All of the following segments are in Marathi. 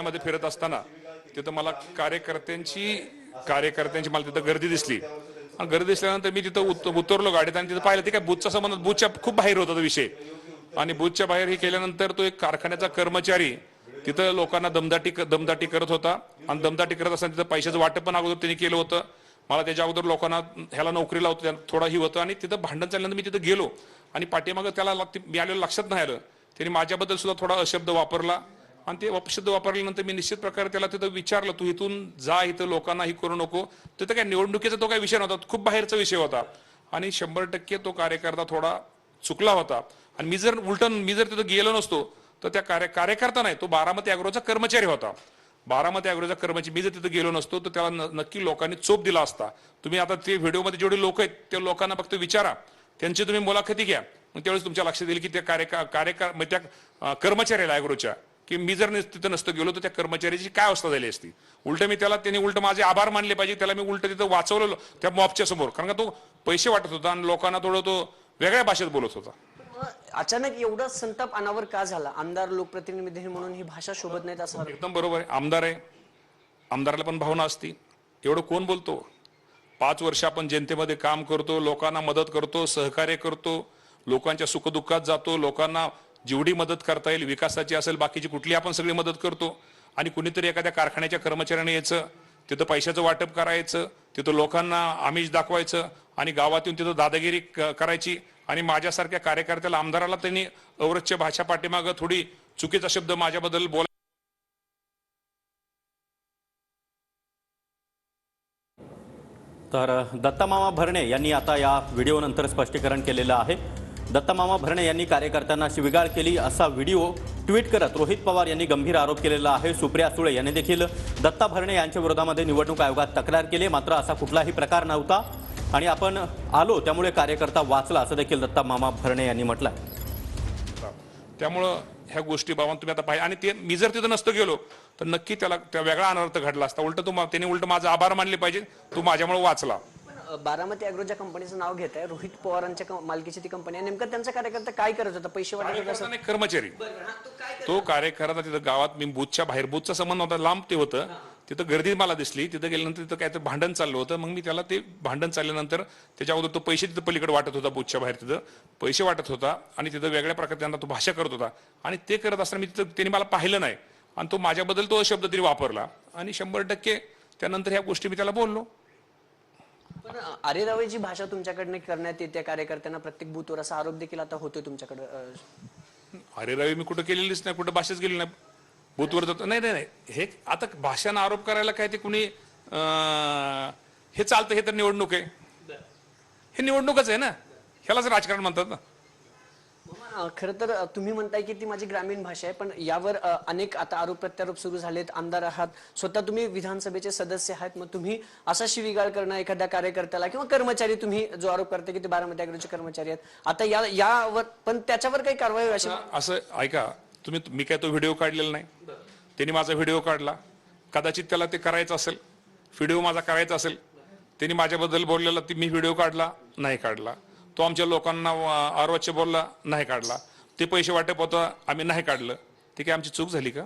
मध्ये फिरत असताना तिथं मला कार्यकर्त्यांची मला तिथं गर्दी दिसली आणि गर्दी दिसल्यानंतर मी तिथं उतरलो गाडीत आणि तिथं पाहिलं ते काय बूथचा संबंध बूथच्या खूप बाहेर होता तो विषय आणि बूथच्या बाहेर हे केल्यानंतर तो एक कारखान्याचा कर्मचारी तिथं लोकांना दमदाटी करत होता आणि दमदाटी करत असताना तिथं पैशाचं वाटप पण अगोदर त्यांनी केलं होतं. मला त्याच्या अगोदर लोकांना ह्याला नोकरीला होतं थोडा ही होतं आणि तिथं भांडण चालल्यानंतर मी तिथं गेलो आणि पाठीमागं त्याला मी आलेलं लक्षात नाही आलं. त्यांनी माझ्याबद्दल सुद्धा थोडा अशब्द वापरला आणि ते अपशब्द वापरल्यानंतर मी निश्चित प्रकारे त्याला तिथं विचारलं, तू इथून जा, इथं लोकांना ही करू नको. तिथं काय निवडणुकीचा तो काही विषय नव्हता, खूप बाहेरचा विषय होता आणि 100% तो कार्यकर्ता थोडा चुकला होता. आणि मी जर तिथं गेलो नसतो तर त्या कार्यकर्ता नाही, तो बारामती अॅग्रोचा कर्मचारी होता. बारामती अॅग्रोचा कर्मचारी मी जर तिथं गेलो नसतो तर त्याला नक्की लोकांनी चोप दिला असता. तुम्ही आता ते व्हिडिओमध्ये जेवढे लोक आहेत त्या लोकांना फक्त विचारा, त्यांची तुम्ही मुलाखती घ्या, मग त्यावेळेस तुमच्या लक्षात येईल की त्या कर्मचाऱ्याला अॅग्रोच्या की मी जर तिथं नसतं गेलो तर त्या कर्मचाऱ्याची काय अवस्था झाली असती. उलट मी त्यांनी उलट माझे आभार मानले पाहिजे, त्याला मी उलट तिथं वाचवलं त्या मॉबच्या समोर, कारण का तो पैसे वाटत होता आणि लोकांना थोडं तो वेगळ्या भाषेत बोलत होता. अचानक एवढा संताप अनावर का झाला? आमदार लोकप्रतिनिधी म्हणून ही भाषा शोभत नाही असं एकदम बरोबर आहे. आमदार आहे, आमदाराला पण भावना असती. एवढं कोण बोलतो? 5 वर्ष आपण जनतेमध्ये काम करतो, लोकांना मदत करतो, सहकार्य करतो, लोकांच्या सुखदुःखात जातो, लोकांना जेवढी मदत करता येईल विकासाची असेल बाकीची कुठली आपण सगळी मदत करतो. आणि कुणीतरी एखाद्या कारखान्याच्या कर्मचाऱ्याने यायचं, तिथं पैशाचं वाटप करायचं, तिथं लोकांना आमिष दाखवायचं आणि गावात येऊन तिथं दादागिरी करायची आणि माझ्यासारख्या कार्यकर्त्याला आमदाराला त्यांनी अवरच्य भाषा पाठीमागं थोडी चुकीचा शब्द माझ्याबद्दल बोला. तर दत्तामामा भरणे यांनी आता या व्हिडिओनंतर स्पष्टीकरण केलेलं आहे. दत्तामामा भरणे यांनी कार्यकर्त्यांना शिवीगाळ केली असा व्हिडिओ ट्विट करत रोहित पवार यांनी गंभीर आरोप केलेला आहे. सुप्रिया सुळे यांनी देखील दत्ता भरणे यांच्या विरोधामध्ये निवडणूक आयोगात तक्रार केली, मात्र असा कुठलाही प्रकार नव्हता आणि आपण आलो त्यामुळे कार्यकर्ता वाचला असं देखील दत्तामामा भरणे यांनी म्हटलं. त्यामुळं ह्या गोष्टी बाबा तुम्ही आता पाहिजे आणि ते मी जर तिथं नसतो गेलो तर नक्की त्याला त्या वेगळा अनर्थ घडला असता. त्याने उलट माझा आभार मानले पाहिजे, तू माझ्यामुळे वाचला. बारामती अॅग्रोच्या कंपनीचं नाव घेत आहे, रोहित पवारांच्या मालकीची ती कंपनी आहे. नेमकं त्यांचा कार्यकर्ता काय करत होता? पैसे वाटत होता? कर्मचारी तो कार्यकर्ता तिथं गावात मी बूथच्या बाहेर, बूथचा संबंध होता, लांब ते होतं, तिथं गर्दी मला दिसली, तिथं गेल्यानंतर तिथं काहीतरी भांडण चाललं होतं. मग मी त्याला ते भांडण चालल्यानंतर त्याच्या अगोदर तो पैसे तिथं पलीकडे वाटत होता, बूथच्या बाहेर तिथं पैसे वाटत होता आणि तिथं वेगळ्या प्रकारे त्यांना तो भाषा करत होता आणि ते करत असताना मी तिथं त्यांनी मला पाहिलं नाही आणि तो माझ्याबद्दल तो शब्द तरी वापरला आणि 100% त्यानंतर ह्या गोष्टी मी त्याला बोललो. पण अरेरावेची भाषा तुमच्याकडनं करण्यात येते कार्यकर्त्यांना प्रत्येक बूथवर, असा आरोप देखील आता होतोय तुमच्याकडे. अरे रवी मी कुठं केलेलीच नाही, कुठं भाषाच गेली नाही, बूथवर जातो. नाही हे आता भाषानं आरोप करायला काय ते कुणी हे चालतं? हे तर निवडणूक आहे, हे निवडणूकच आहे ना, ह्यालाच राजकारण म्हणतात ना. खरं तर तुम्ही म्हणताय की ती माझी ग्रामीण भाषा आहे, पण यावर अनेक आता आरोप प्रत्यारोप सुरू झालेत. आमदार आहात, स्वतः तुम्ही विधानसभेचे सदस्य आहात, मग तुम्ही असा शिवीगाळ करणं एखाद्या कार्यकर्त्याला किंवा कर्मचारी, तुम्ही जो आरोप करते की ते बारामती अॅग्रोचे कर्मचारी आहेत, आता यावर पण त्याच्यावर काही कारवाई असं ऐका तुम्ही, मी काय तो व्हिडिओ काढलेला नाही, त्यांनी माझा व्हिडिओ काढला, कदाचित त्याला ते करायचं असेल, व्हिडिओ माझा करायचा असेल, त्यांनी माझ्याबद्दल बोललेला, ती मी व्हिडिओ काढला नाही काढला, तो आमच्या लोकांना अर्वाच्य बोलला नाही काढला, ते पैसे वाटप होतं आम्ही नाही काढलं, ती काय आमची चूक झाली का?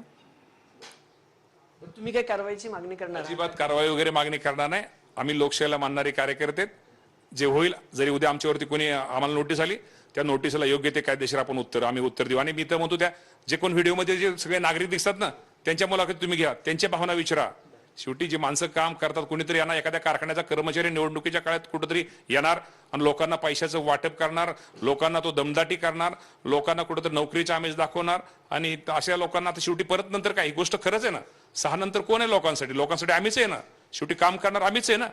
तुम्ही काय कारवाईची मागणी करणार? अजिबात कारवाई वगैरे मागणी करणार नाही. आम्ही लोकशाहीला मानणारे कार्यकर्ते, जे होईल, जरी उद्या आमच्यावरती कोणी आम्हाला नोटीस आली त्या नोटीसला योग्य ते कायदेशीर आपण आम्ही उत्तर देऊ. आणि मी तर म्हणतो त्या जे कोण व्हिडिओमध्ये जे सगळे नागरिक दिसतात ना, त्यांच्या मुलाखत तुम्ही घ्या, त्यांच्या भावना विचारा. शेवटी जे माणसं काम करतात, कोणीतरी यांना एखाद्या कारखान्याचा कर्मचारी निवडणुकीच्या काळात कुठेतरी येणार आणि लोकांना पैशाचं वाटप करणार, लोकांना तो दमदाटी करणार, लोकांना कुठेतरी नोकरीचा आमिष दाखवणार आणि अशा लोकांना आता शेवटी परत नंतर काय, ही गोष्ट खरंच आहे ना, 6 नंतर कोण आहे लोकांसाठी आम्हीच आहे ना, शेवटी काम करणार आम्हीच आहे ना.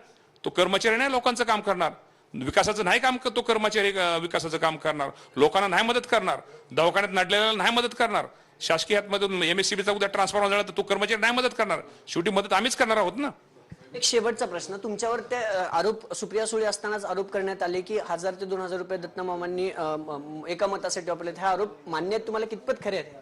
तो कर्मचारी नाही लोकांचं काम करणार, विकासाचं नाही काम, तो कर्मचारी विकासाचं काम करणार, लोकांना नाही मदत करणार, दवाखान्यात नडलेल्याला नाही मदत करणार, शासकीय हातमधून MSCBचा उद्या ट्रान्सफॉर्मर झाला तर तो कर्मचारी नाही मदत करणार, शेवटी मदत आम्हीच करणार आहोत ना. एक शेवटचा प्रश्न, तुमच्यावर ते आरोप सुप्रिया सुळे असतानाच आरोप करण्यात आले की 1000 ते 2000 रुपये दत्तमामांनी एका मतासाठी वापरले, हा आरोप मान्य आहे तुम्हाला? कितपत खरे आहेत?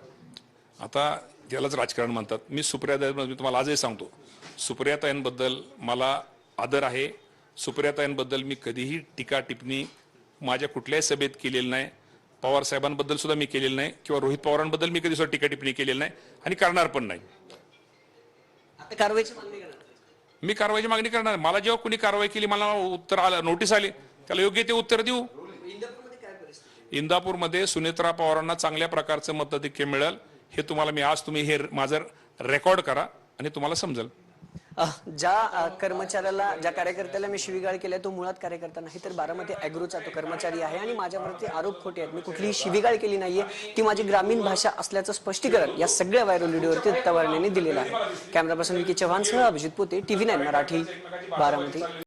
आता त्यालाच राजकारण म्हणतात. मी सुप्रियाताईंबद्दल तुम्हाला आजही सांगतो, सुप्रियाताईंबद्दल मला आदर आहे. सुप्रियाताईंबद्दल मी कधीही टीका टिप्पणी माझ्या कुठल्याही सभेत केलेली नाही. पवार साहेबांबद्दल सुद्धा मी केलेलं नाही किंवा रोहित पवारांबद्दल मी कधी सुद्धा टीका टिप्पणी केलेली नाही आणि करणार पण नाही. कारवाईची मागणी करणार. मी कारवाईची मागणी करणार. मला जेव्हा कुणी कारवाई केली, मला उत्तर आलं, नोटीस आली, त्याला योग्य ते उत्तर देऊ. इंदापूरमध्ये काय परिस्थिती? इंदापूरमध्ये सुनेत्रा पवारांना चांगल्या प्रकारचं मताधिक्य मिळेल, हे तुम्हाला मी आज तुम्ही हे माझं रेकॉर्ड करा आणि तुम्हाला समजेल. ज्या कर्मचाऱ्याला, ज्या कार्यकर्त्याला मी शिवीगाळ केल्या तो मुळात कार्यकर्ता नाही, तर बारामती ॲग्रोचा तो कर्मचारी आहे आणि माझ्यावरती आरोप खोटे आहेत. मी कुठलीही शिवीगाळ केली नाहीये, ती माझी ग्रामीण भाषा असल्याचं स्पष्टीकरण या सगळ्या व्हायरल व्हिडिओवरती दत्ता वारणेंनी दिलेलं आहे. कॅमेरा पर्सन विकी चव्हाणसह अभिजित पोते, TV9 मराठी, बारामती.